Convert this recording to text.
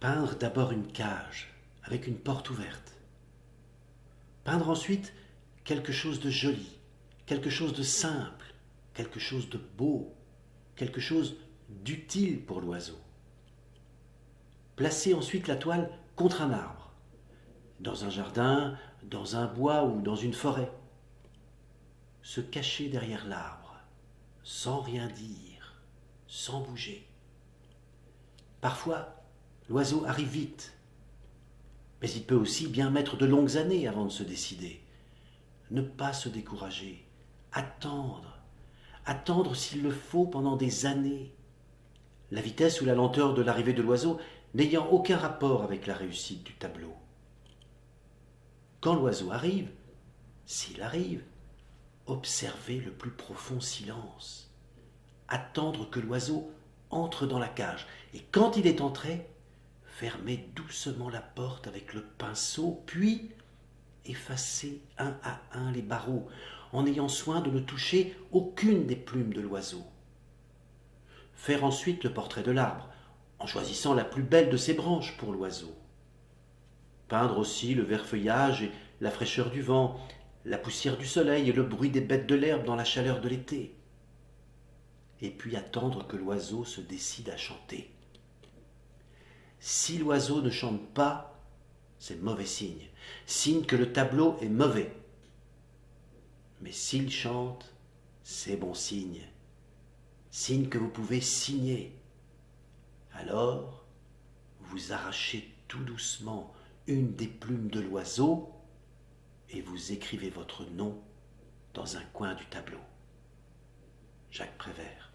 Peindre d'abord une cage avec une porte ouverte. Peindre ensuite quelque chose de joli, quelque chose de simple, quelque chose de beau, quelque chose d'utile pour l'oiseau. Placer ensuite la toile contre un arbre, dans un jardin, dans un bois ou dans une forêt. Se cacher derrière l'arbre, sans rien dire, sans bouger. Parfois, l'oiseau arrive vite, mais il peut aussi bien mettre de longues années avant de se décider. Ne pas se décourager, attendre, attendre s'il le faut pendant des années. La vitesse ou la lenteur de l'arrivée de l'oiseau n'ayant aucun rapport avec la réussite du tableau. Quand l'oiseau arrive, s'il arrive, observez le plus profond silence. Attendre que l'oiseau entre dans la cage. Et quand il est entré, fermez doucement la porte avec le pinceau, puis effacez un à un les barreaux, en ayant soin de ne toucher aucune des plumes de l'oiseau. Faire ensuite le portrait de l'arbre, en choisissant la plus belle de ses branches pour l'oiseau. Peindre aussi le vert feuillage et la fraîcheur du vent, la poussière du soleil et le bruit des bêtes de l'herbe dans la chaleur de l'été. Et puis attendre que l'oiseau se décide à chanter. Si l'oiseau ne chante pas, c'est mauvais signe, signe que le tableau est mauvais. Mais s'il chante, c'est bon signe, signe que vous pouvez signer. Alors, vous arrachez tout doucement une des plumes de l'oiseau et vous écrivez votre nom dans un coin du tableau. Jacques Prévert.